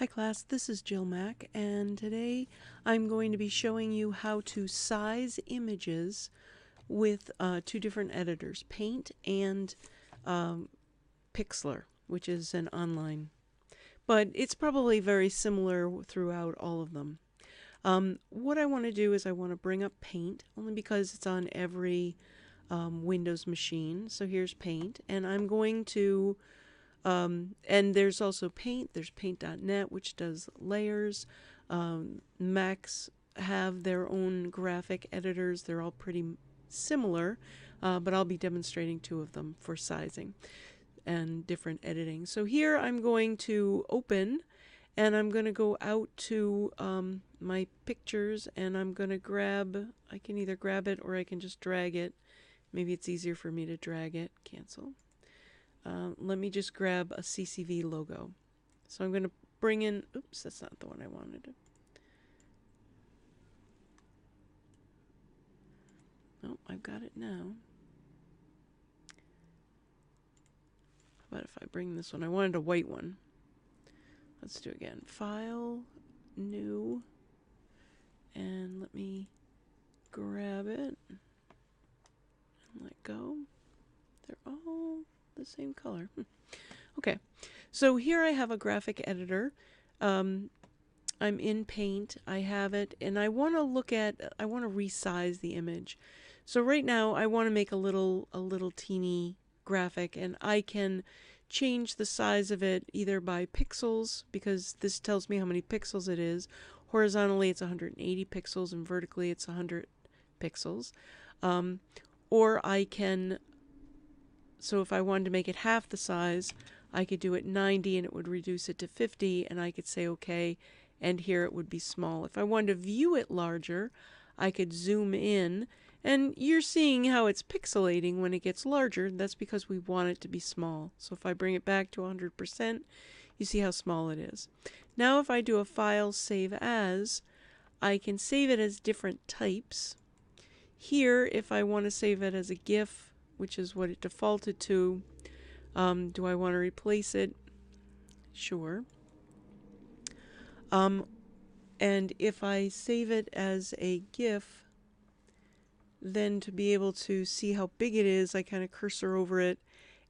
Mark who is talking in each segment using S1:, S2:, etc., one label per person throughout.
S1: Hi class, this is JilMac, and today I'm going to be showing you how to size images with two different editors, Paint and Pixler, which is an online. But it's probably very similar throughout all of them. What I want to do is I want to bring up Paint, only because it's on every Windows machine. So here's Paint, and I'm going to and there's also Paint. There's Paint.net, which does layers. Macs have their own graphic editors. They're all pretty similar, but I'll be demonstrating two of them for sizing and different editing. So here I'm going to open, and I'm going to go out to my pictures, and I'm going to grab, I can either grab it or I can just drag it. Maybe it's easier for me to drag it. Cancel. Let me just grab a CCV logo. So I'm going to bring in, oops, that's not the one I wanted. Oh, I've got it now. How about if I bring this one? I wanted a white one. Let's do it again. File, new, and let me grab it and let go. They're all the same color. Okay, so here I have a graphic editor. I'm in Paint. I have it, and I want to resize the image. So right now I want to make a little teeny graphic, and I can change the size of it either by pixels, because this tells me how many pixels it is. Horizontally it's 180 pixels, and vertically it's 100 pixels. Or I can, so if I wanted to make it half the size, I could do it 90 and it would reduce it to 50, and I could say okay, and here it would be small. If I wanted to view it larger, I could zoom in, and you're seeing how it's pixelating when it gets larger. That's because we want it to be small. So if I bring it back to 100%, you see how small it is. Now if I do a file save as, I can save it as different types. Here, if I want to save it as a GIF, which is what it defaulted to, do I want to replace it? Sure. And if I save it as a GIF, then to be able to see how big it is, I kind of cursor over it,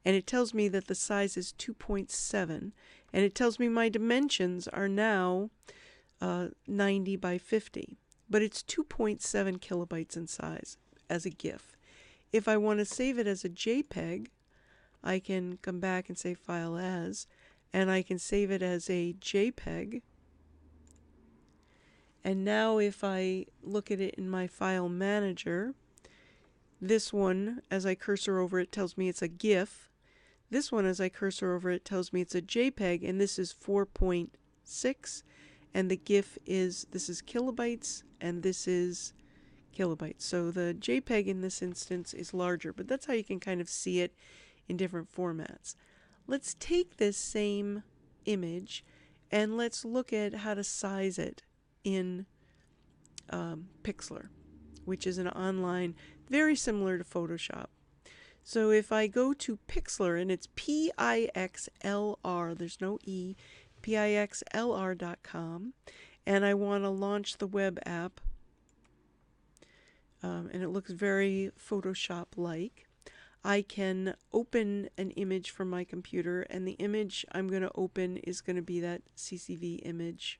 S1: and it tells me that the size is 2.7, and it tells me my dimensions are now 90 by 50, but it's 2.7 kilobytes in size as a GIF. If I want to save it as a JPEG, I can come back and say File As, and I can save it as a JPEG. And now if I look at it in my file manager, this one, as I cursor over it, tells me it's a GIF. This one, as I cursor over it, tells me it's a JPEG, and this is 4.6, and the GIF is, this is kilobytes, and this is kilobytes. So the JPEG in this instance is larger, but that's how you can kind of see it in different formats. Let's take this same image and let's look at how to size it in Pixler, which is an online, very similar to Photoshop. So if I go to Pixler, and it's Pixlr, there's no E, Pixlr.com, and I want to launch the web app, and it looks very Photoshop-like. I can open an image from my computer, and the image I'm going to open is going to be that CCV image,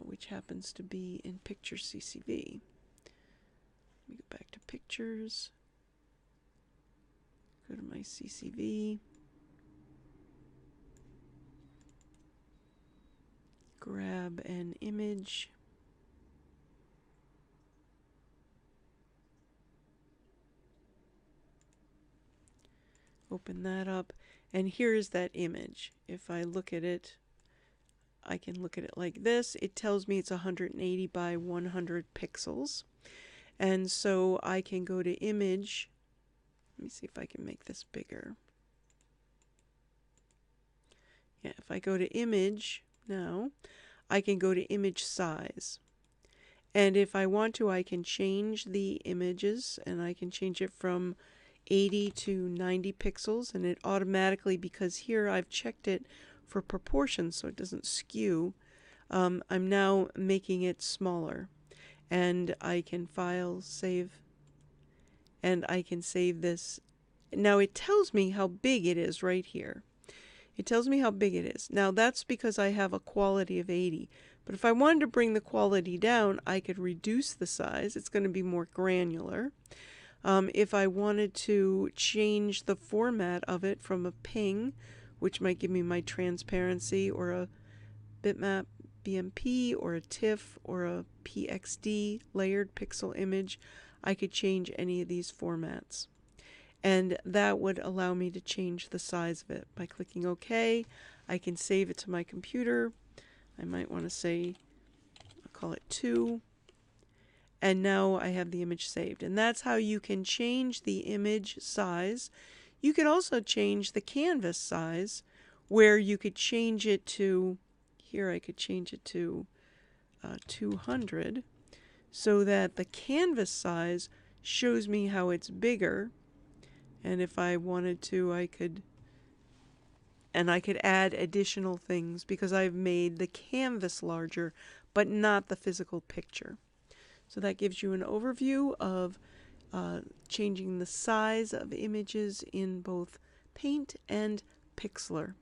S1: which happens to be in Picture CCV. Let me go back to Pictures, go to my CCV, grab an image, open that up, and here is that image. If I look at it, I can look at it like this. It tells me it's 180 by 100 pixels. And so I can go to Image. Let me see if I can make this bigger. Yeah, if I go to Image now, I can go to Image Size. And if I want to, I can change the images, and I can change it from 80 to 90 pixels, and it automatically, because here I've checked it for proportions so it doesn't skew, I'm now making it smaller. And I can file, save, and I can save this. Now it tells me how big it is right here. It tells me how big it is. Now that's because I have a quality of 80. But if I wanted to bring the quality down, I could reduce the size. It's going to be more granular. If I wanted to change the format of it from a ping, which might give me my transparency, or a bitmap BMP, or a TIFF, or a PXD layered pixel image, I could change any of these formats. And that would allow me to change the size of it. By clicking OK, I can save it to my computer. I might want to say, I'll call it 2. And now I have the image saved. And that's how you can change the image size. You could also change the canvas size, where you could change it to, here I could change it to 200, so that the canvas size shows me how it's bigger. And if I wanted to, I could add additional things because I've made the canvas larger, but not the physical picture. So that gives you an overview of changing the size of images in both Paint and Pixlr.